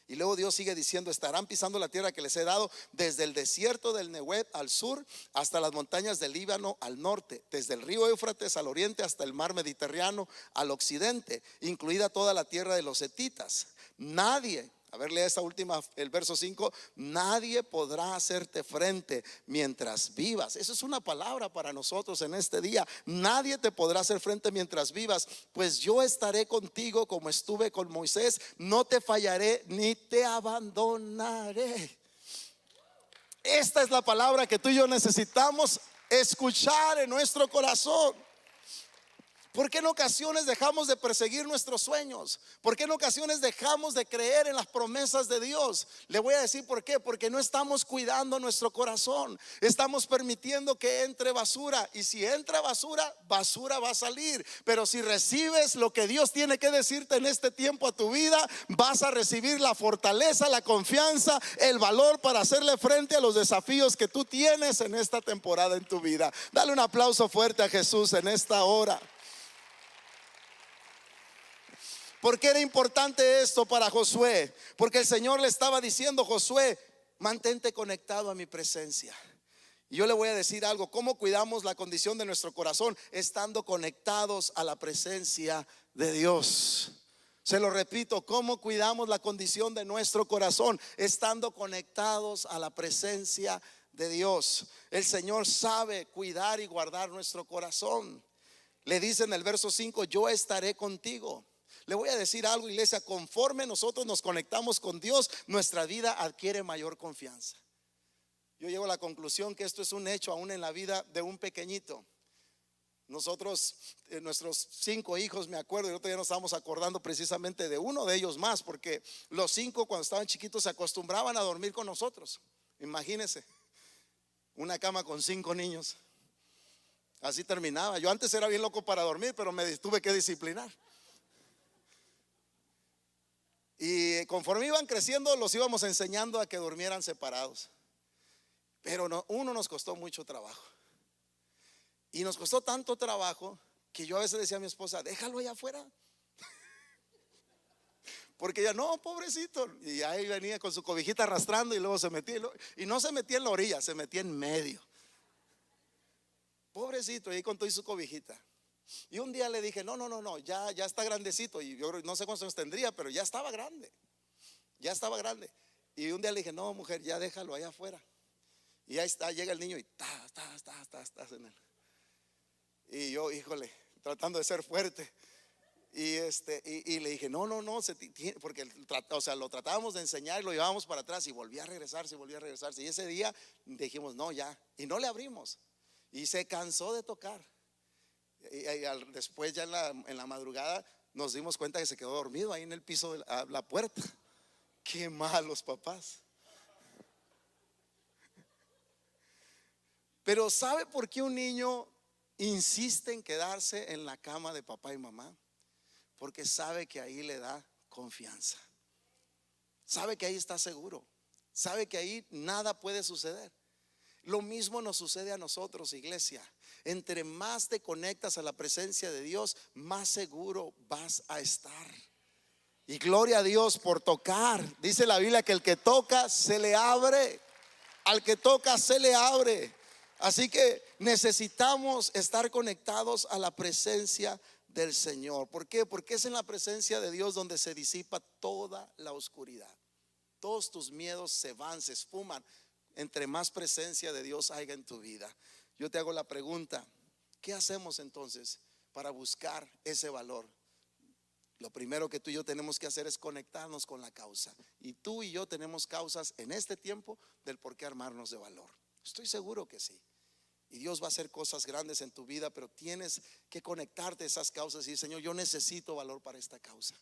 Y luego Dios sigue diciendo: estarán pisando la tierra que les he dado, desde el desierto del Negev al sur hasta las montañas del Líbano al norte, desde el río Éufrates al oriente hasta el mar Mediterráneo al occidente, incluida toda la tierra de los hetitas. Nadie, a ver, lea esa última, el verso 5: nadie podrá hacerte frente mientras vivas. Eso es una palabra para nosotros en este día. Nadie te podrá hacer frente mientras vivas, pues yo estaré contigo como estuve con Moisés. No te fallaré ni te abandonaré. Esta es la palabra que tú y yo necesitamos escuchar en nuestro corazón. ¿Por qué en ocasiones dejamos de perseguir nuestros sueños? ¿Por qué en ocasiones dejamos de creer en las promesas de Dios? Le voy a decir por qué. Porque no estamos cuidando nuestro corazón. Estamos permitiendo que entre basura. Y si entra basura, basura va a salir. Pero si recibes lo que Dios tiene que decirte en este tiempo a tu vida, vas a recibir la fortaleza, la confianza, el valor para hacerle frente a los desafíos que tú tienes en esta temporada en tu vida. Dale un aplauso fuerte a Jesús en esta hora. ¿Por qué era importante esto para Josué? Porque el Señor le estaba diciendo: Josué, mantente conectado a mi presencia. Y yo le voy a decir algo: ¿cómo cuidamos la condición de nuestro corazón? Estando conectados a la presencia de Dios. Se lo repito: ¿cómo cuidamos la condición de nuestro corazón? Estando conectados a la presencia de Dios. El Señor sabe cuidar y guardar nuestro corazón. Le dice en el verso 5: yo estaré contigo. Le voy a decir algo, iglesia: conforme nosotros nos conectamos con Dios, nuestra vida adquiere mayor confianza. Yo llego a la conclusión que esto es un hecho aún en la vida de un pequeñito. Nosotros, nuestros 5 hijos, me acuerdo, y el otro día nos estábamos acordando precisamente de uno de ellos más, porque los 5 cuando estaban chiquitos se acostumbraban a dormir con nosotros. Imagínense, una cama con 5 niños. Así terminaba. Yo antes era bien loco para dormir, pero me tuve que disciplinar. Y conforme iban creciendo, los íbamos enseñando a que durmieran separados. Pero no, uno nos costó mucho trabajo. Y nos costó tanto trabajo que yo a veces decía a mi esposa, déjalo allá afuera. Porque ella, no, pobrecito. Y ahí venía con su cobijita arrastrando y luego se metía. Y no se metía en la orilla, se metía en medio. Pobrecito, y ahí con todo y su cobijita. Y un día le dije, no, ya está grandecito. Y yo no sé cuántos años tendría, pero ya estaba grande. Ya estaba grande. Y un día le dije, no, mujer, ya déjalo allá afuera. Y ahí está, llega el niño y está en él. Y yo, híjole, tratando de ser fuerte. Y le dije, no, porque lo tratábamos de enseñar y lo llevábamos para atrás y volvía a regresarse. Y ese día dijimos, no, ya. Y no le abrimos. Y se cansó de tocar. Después ya en la madrugada nos dimos cuenta que se quedó dormido ahí en el piso de la puerta. Qué malos papás. Pero ¿sabe por qué un niño insiste en quedarse en la cama de papá y mamá? Porque sabe que ahí le da confianza. Sabe que ahí está seguro. Sabe que ahí nada puede suceder. Lo mismo nos sucede a nosotros, iglesia. Entre más te conectas a la presencia de Dios, más seguro vas a estar. Y gloria a Dios por tocar. Dice la Biblia que el que toca se le abre. Al que toca se le abre. Así que necesitamos estar conectados a la presencia del Señor. ¿Por qué? Porque es en la presencia de Dios donde se disipa toda la oscuridad. Todos tus miedos se van, se esfuman entre más presencia de Dios haya en tu vida. Yo te hago la pregunta, ¿qué hacemos entonces para buscar ese valor? Lo primero que tú y yo tenemos que hacer es conectarnos con la causa. Y tú y yo tenemos causas en este tiempo del por qué armarnos de valor. Estoy seguro que sí. Y Dios va a hacer cosas grandes en tu vida, pero tienes que conectarte a esas causas y decir, Señor, yo necesito valor para esta causa.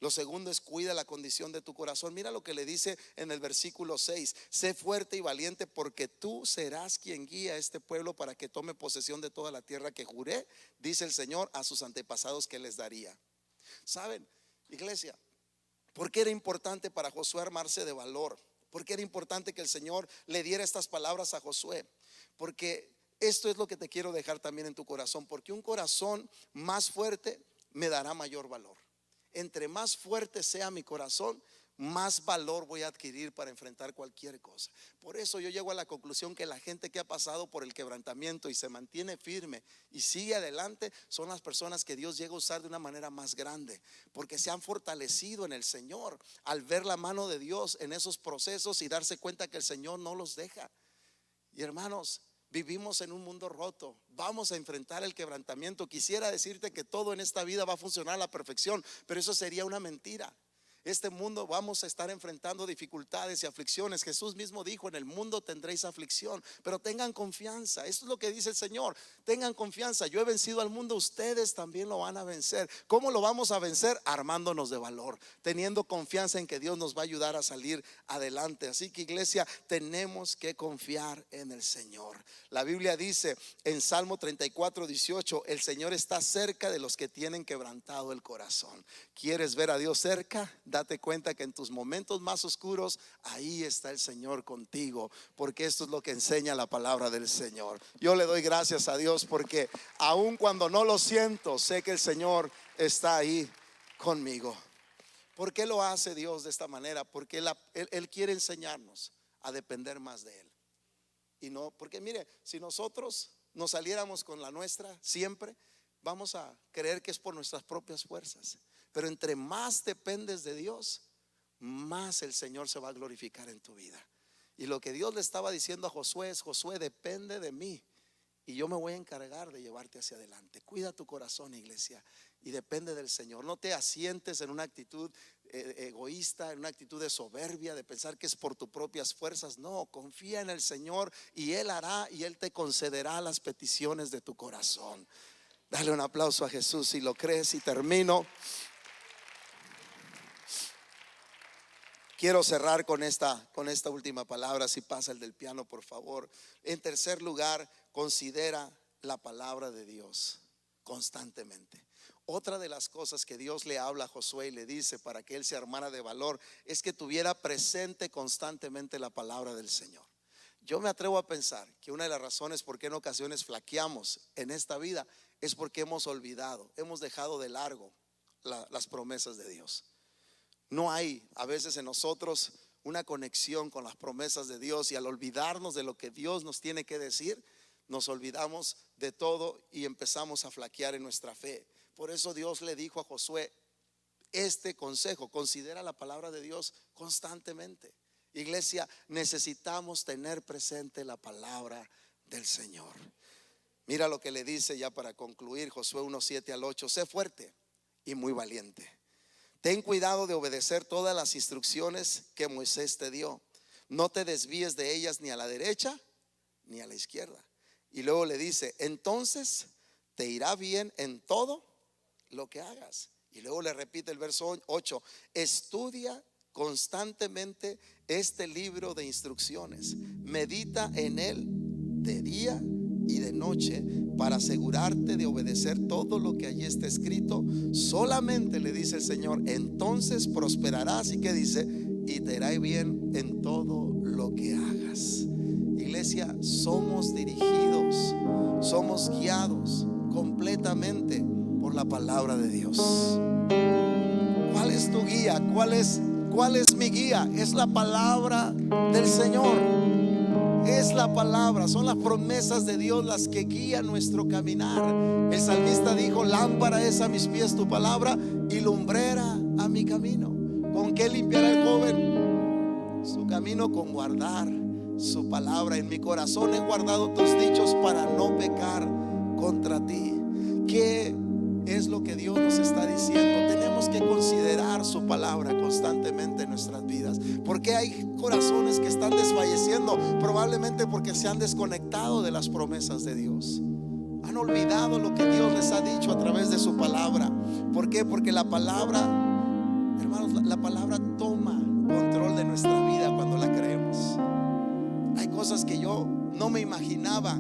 Lo segundo es cuida la condición de tu corazón. Mira lo que le dice en el versículo 6: sé fuerte y valiente, porque tú serás quien guía a este pueblo para que tome posesión de toda la tierra que juré, dice el Señor, a sus antepasados que les daría. ¿Saben, iglesia? ¿Por qué era importante para Josué armarse de valor? ¿Por qué era importante que el Señor le diera estas palabras a Josué? Porque esto es lo que te quiero dejar también en tu corazón. Porque un corazón más fuerte me dará mayor valor. Entre más fuerte sea mi corazón, más valor voy a adquirir para enfrentar cualquier cosa. Por eso yo llego a la conclusión que la gente que ha pasado por el quebrantamiento y se mantiene firme y sigue adelante son las personas que Dios llega a usar de una manera más grande, porque se han fortalecido en el Señor al ver la mano de Dios en esos procesos y darse cuenta que el Señor no los deja. Y hermanos, vivimos en un mundo roto. Vamos a enfrentar el quebrantamiento. Quisiera decirte que todo en esta vida va a funcionar a la perfección, pero eso sería una mentira. Este mundo vamos a estar enfrentando dificultades y aflicciones. Jesús mismo dijo, en el mundo tendréis aflicción, pero tengan confianza. Esto es lo que dice el Señor. Tengan confianza. Yo he vencido al mundo, ustedes también lo van a vencer. ¿Cómo lo vamos a vencer? Armándonos de valor, teniendo confianza en que Dios nos va a ayudar a salir adelante. Así que, iglesia, tenemos que confiar en el Señor. La Biblia dice en Salmo 34:18, el Señor está cerca de los que tienen quebrantado el corazón. ¿Quieres ver a Dios cerca? Date cuenta que en tus momentos más oscuros, ahí está el Señor contigo, porque esto es lo que enseña la palabra del Señor. Yo le doy gracias a Dios porque aun cuando no lo siento, sé que el Señor está ahí conmigo. ¿Por qué lo hace Dios de esta manera? Porque Él quiere enseñarnos a depender más de Él. Y no, porque mire, si nosotros nos saliéramos con la nuestra siempre, vamos a creer que es por nuestras propias fuerzas. Pero entre más dependes de Dios, más el Señor se va a glorificar en tu vida. Y lo que Dios le estaba diciendo a Josué es: Josué, depende de mí y yo me voy a encargar de llevarte hacia adelante. Cuida tu corazón, iglesia, y depende del Señor. No te asientes en una actitud egoísta, en una actitud de soberbia, de pensar que es por tus propias fuerzas. No, confía en el Señor y Él hará, y Él te concederá las peticiones de tu corazón. Dale un aplauso a Jesús si lo crees, y termino. Quiero cerrar con esta última palabra. Si pasa el del piano, por favor. En tercer lugar, considera la palabra de Dios constantemente. Otra de las cosas que Dios le habla a Josué y le dice para que él se armara de valor es que tuviera presente constantemente la palabra del Señor. Yo me atrevo a pensar que una de las razones por qué en ocasiones flaqueamos en esta vida es porque hemos olvidado, hemos dejado de largo las promesas de Dios. No hay a veces en nosotros una conexión con las promesas de Dios, y al olvidarnos de lo que Dios nos tiene que decir, nos olvidamos de todo y empezamos a flaquear en nuestra fe. Por eso Dios le dijo a Josué este consejo: considera la palabra de Dios constantemente. Iglesia, necesitamos tener presente la palabra del Señor. Mira lo que le dice ya para concluir, Josué 1:7-8: sé fuerte y muy valiente. Ten cuidado de obedecer todas las instrucciones que Moisés te dio. No te desvíes de ellas ni a la derecha ni a la izquierda. Y luego le dice: entonces te irá bien en todo lo que hagas. Y luego le repite el verso 8: estudia constantemente este libro de instrucciones, medita en él de día y de noche, para asegurarte de obedecer todo lo que allí está escrito. Solamente, le dice el Señor, entonces prosperarás. ¿Y qué dice? Y te irá bien en todo lo que hagas. Iglesia, somos dirigidos, somos guiados completamente por la palabra de Dios. ¿Cuál es tu guía? ¿Cuál es mi guía? Es la palabra del Señor. Es la palabra, son las promesas de Dios las que guían nuestro caminar. El salmista dijo: lámpara es a mis pies tu palabra y lumbrera a mi camino. ¿Con qué limpiará el joven su camino? Con guardar su palabra. En mi corazón he guardado tus dichos para no pecar contra ti. ¿Qué es lo que Dios nos está diciendo? Tenemos que considerar su palabra constantemente en nuestras vidas. Porque hay corazones que están desfalleciendo, probablemente porque se han desconectado de las promesas de Dios. Han olvidado lo que Dios les ha dicho a través de su palabra. ¿Por qué? Porque la palabra, hermanos, la palabra toma control de nuestra vida cuando la creemos. Hay cosas que yo no me imaginaba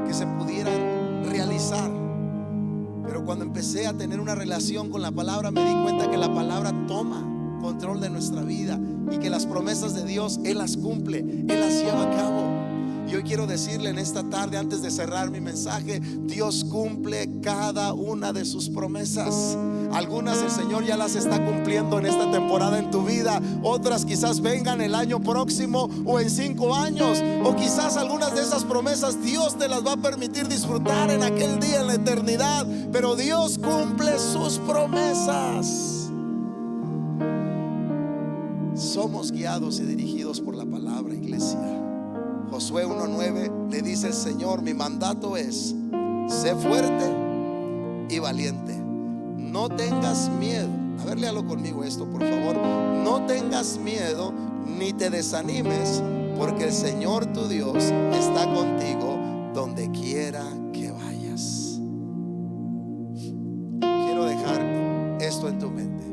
que se pudieran realizar, pero cuando empecé a tener una relación con la palabra, me di cuenta que la palabra toma control de nuestra vida y que las promesas de Dios Él las cumple, Él las lleva a cabo. Y hoy quiero decirle en esta tarde, antes de cerrar mi mensaje, Dios cumple cada una de sus promesas. Algunas el Señor ya las está cumpliendo en esta temporada en tu vida. Otras quizás vengan el año próximo o en 5 años. O quizás algunas de esas promesas Dios te las va a permitir disfrutar en aquel día, en la eternidad. Pero Dios cumple sus promesas. Somos guiados y dirigidos por la palabra, iglesia. Josué 1:9 le dice el Señor: mi mandato es: sé fuerte y valiente. No tengas miedo. A ver, léalo conmigo esto, por favor. No tengas miedo ni te desanimes, porque el Señor tu Dios está contigo donde quiera que vayas. Quiero dejar esto en tu mente.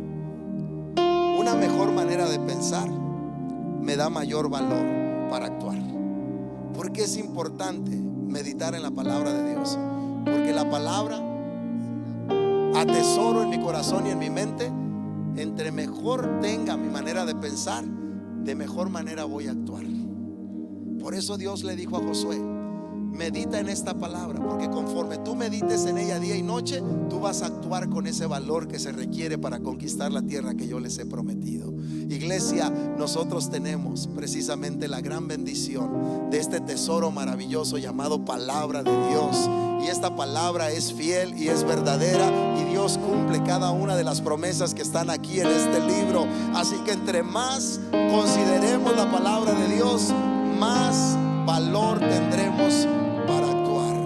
Una mejor manera de pensar me da mayor valor para actuar. ¿Por qué es importante meditar en la palabra de Dios? Porque la palabra atesoro en mi corazón y en mi mente. Entre mejor tenga mi manera de pensar, de mejor manera voy a actuar. Por eso Dios le dijo a Josué: medita en esta palabra, porque conforme tú medites en ella día y noche, tú vas a actuar con ese valor que se requiere para conquistar la tierra que yo les he prometido. Iglesia, nosotros tenemos precisamente la gran bendición de este tesoro maravilloso llamado palabra de Dios. Y esta palabra es fiel y es verdadera, y Dios cumple cada una de las promesas que están aquí en este libro. Así que entre más consideremos la palabra de Dios, más valor tendremos para actuar.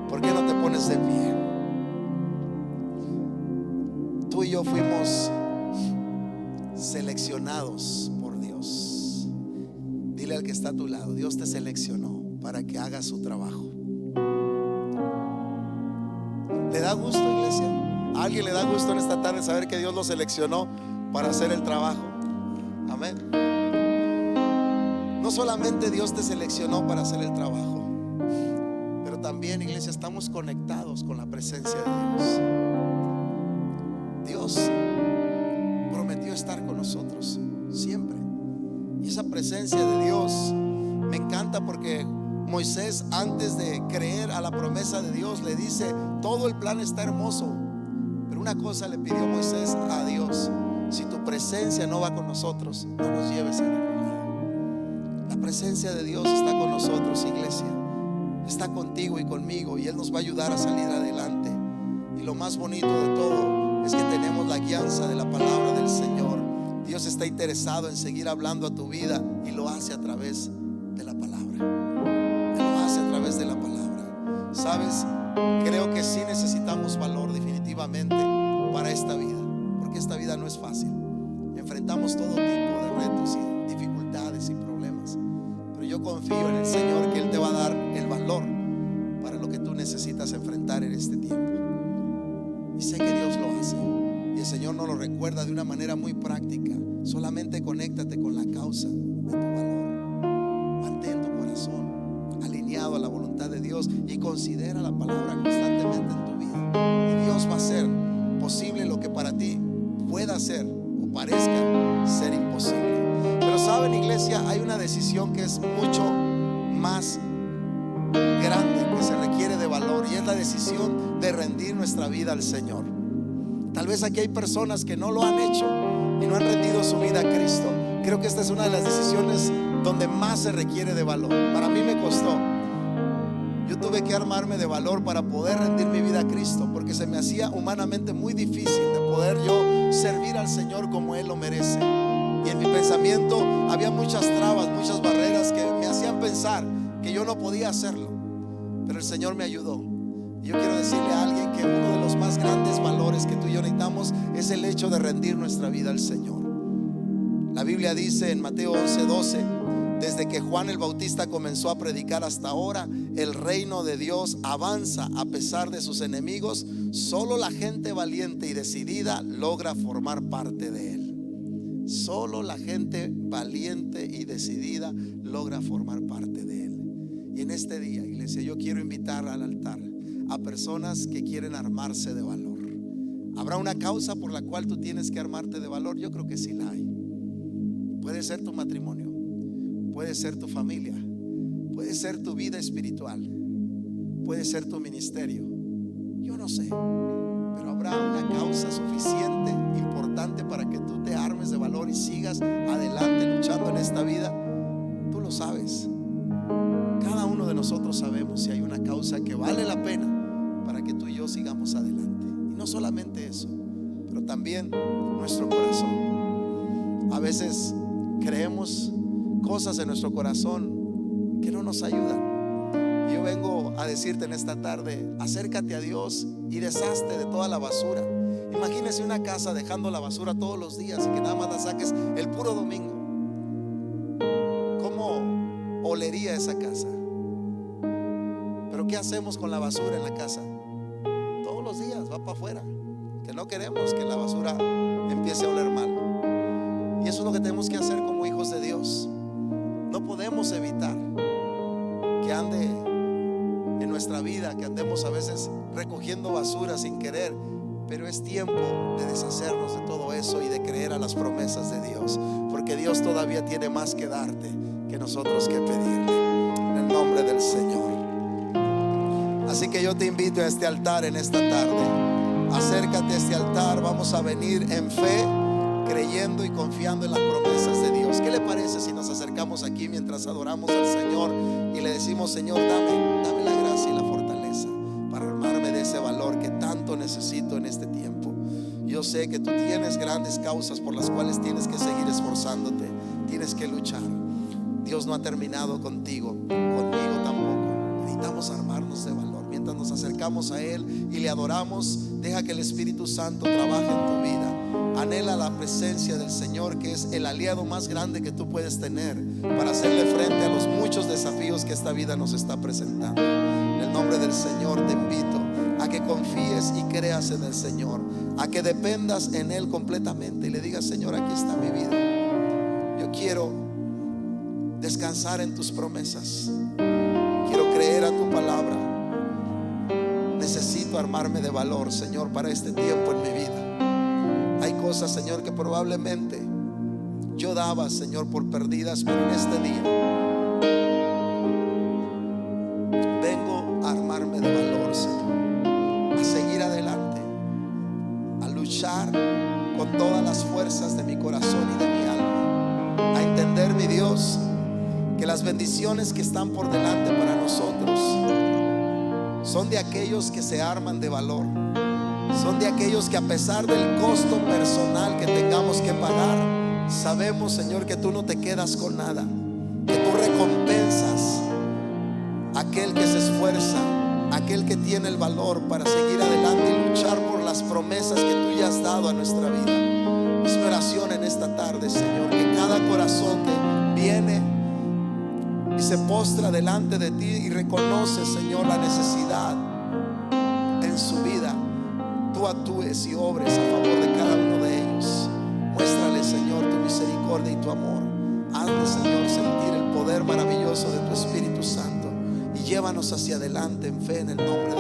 ¿Por qué no te pones de pie? Tú y yo fuimos seleccionados por Dios. Dile al que está a tu lado: Dios te seleccionó para que hagas su trabajo. ¿Le da gusto, iglesia? ¿A alguien le da gusto en esta tarde saber que Dios lo seleccionó para hacer el trabajo? Amén. No solamente Dios te seleccionó para hacer el trabajo, pero también, iglesia, estamos conectados con la presencia de Dios. Dios prometió estar con nosotros siempre. Y esa presencia de Dios me encanta porque Moisés, antes de creer a la promesa de Dios, le dice: todo el plan está hermoso, pero una cosa le pidió Moisés a Dios: si tu presencia no va con nosotros, no nos lleves a ningún lado. La presencia de Dios está con nosotros, iglesia. Está contigo y conmigo, y Él nos va a ayudar a salir adelante. Y lo más bonito de todo es que tenemos la guianza de la palabra del Señor. Dios está interesado en seguir hablando a tu vida, y lo hace a través de la palabra. De la palabra. Sabes, creo que sí necesitamos valor definitivamente para esta vida, porque esta vida no es fácil. Enfrentamos todo tipo de retos y dificultades y problemas, pero yo confío en el Señor que Él te va a dar el valor para lo que tú necesitas enfrentar en este tiempo. Y sé que Dios lo hace, y el Señor nos lo recuerda de una manera muy práctica. Solamente conéctate con la causa de tu valor. Mantén tu corazón alineado a la voluntad de Dios y considera la palabra constantemente en tu vida, y Dios va a hacer posible lo que para ti pueda ser o parezca ser imposible. Pero saben, iglesia, hay una decisión que es mucho más grande, que se requiere de valor, y es la decisión de rendir nuestra vida al Señor. Tal vez aquí hay personas que no lo han hecho y no han rendido su vida a Cristo. Creo que esta es una de las decisiones donde más se requiere de valor. Para mí me costó. Yo tuve que armarme de valor para poder rendir mi vida a Cristo, porque se me hacía humanamente muy difícil de poder yo servir al Señor como Él lo merece. Y en mi pensamiento había muchas trabas, muchas barreras que me hacían pensar que yo no podía hacerlo, pero el Señor me ayudó. Y yo quiero decirle a alguien que uno de los más grandes valores que tú y yo necesitamos es el hecho de rendir nuestra vida al Señor. La Biblia dice en Mateo 11:12: desde que Juan el Bautista comenzó a predicar hasta ahora, el reino de Dios avanza a pesar de sus enemigos. Solo la gente valiente y decidida logra formar parte de él. Solo la gente valiente y decidida logra formar parte de él. Y en este día, iglesia, yo quiero invitar al altar a personas que quieren armarse de valor. ¿Habrá una causa por la cual tú tienes que armarte de valor? Yo creo que sí la hay. Puede ser tu matrimonio, puede ser tu familia, puede ser tu vida espiritual, puede ser tu ministerio. Yo no sé, pero habrá una causa suficiente, importante, para que tú te armes de valor y sigas adelante luchando en esta vida. Tú lo sabes. Cada uno de nosotros sabemos si hay una causa que vale la pena para que tú y yo sigamos adelante. Y no solamente eso, pero también nuestro corazón. A veces creemos cosas en nuestro corazón que no nos ayudan. Y yo vengo a decirte en esta tarde: acércate a Dios y deshazte de toda la basura. Imagínese una casa dejando la basura todos los días y que nada más la saques el puro domingo. ¿Cómo olería esa casa? Pero ¿qué hacemos con la basura en la casa? Todos los días va para afuera, que no queremos que la basura empiece a oler mal. Y eso es lo que tenemos que hacer como hijos de Dios. No podemos evitar que ande en nuestra vida, que andemos a veces recogiendo basura sin querer, pero es tiempo de deshacernos de todo eso y de creer a las promesas de Dios, porque Dios todavía tiene más que darte que nosotros que pedirle, en el nombre del Señor. Así que yo te invito a este altar en esta tarde. Acércate a este altar. Vamos a venir en fe, creyendo y confiando en las promesas de Dios. ¿Qué le parece si nos acercamos aquí mientras adoramos al Señor y le decimos: Señor, dame la gracia y la fortaleza para armarme de ese valor que tanto necesito en este tiempo? Yo sé que tú tienes grandes causas por las cuales tienes que seguir esforzándote, tienes que luchar. Dios no ha terminado contigo, conmigo tampoco. Necesitamos armarnos de valor. Mientras nos acercamos a Él y le adoramos, deja que el Espíritu Santo trabaje en tu vida. Anhela la presencia del Señor, que es el aliado más grande que tú puedes tener para hacerle frente a los muchos desafíos que esta vida nos está presentando. En el nombre del Señor te invito a que confíes y creas en el Señor, a que dependas en Él completamente y le digas: Señor, aquí está mi vida. Yo quiero descansar en tus promesas, quiero creer a tu palabra. Necesito armarme de valor, Señor, para este tiempo en mi vida. Hay cosas, Señor, que probablemente yo daba, Señor, por perdidas, pero en este día vengo a armarme de valor, Señor, a seguir adelante, a luchar con todas las fuerzas de mi corazón y de mi alma, a entender, mi Dios, que las bendiciones que están por delante para nosotros son de aquellos que se arman de valor, son de aquellos que, a pesar del costo personal que tengamos que pagar, sabemos, Señor, que tú no te quedas con nada, que tú recompensas a aquel que se esfuerza, a aquel que tiene el valor para seguir adelante y luchar por las promesas que tú ya has dado a nuestra vida. Es mi oración en esta tarde, Señor, que cada corazón que viene y se postra delante de ti y reconoce, Señor, la necesidad en su vida, tú actúes y obres a favor de cada uno de ellos. Muéstrale, Señor, tu misericordia y tu amor. Hazle, Señor, sentir el poder maravilloso de tu Espíritu Santo y llévanos hacia adelante en fe, en el nombre de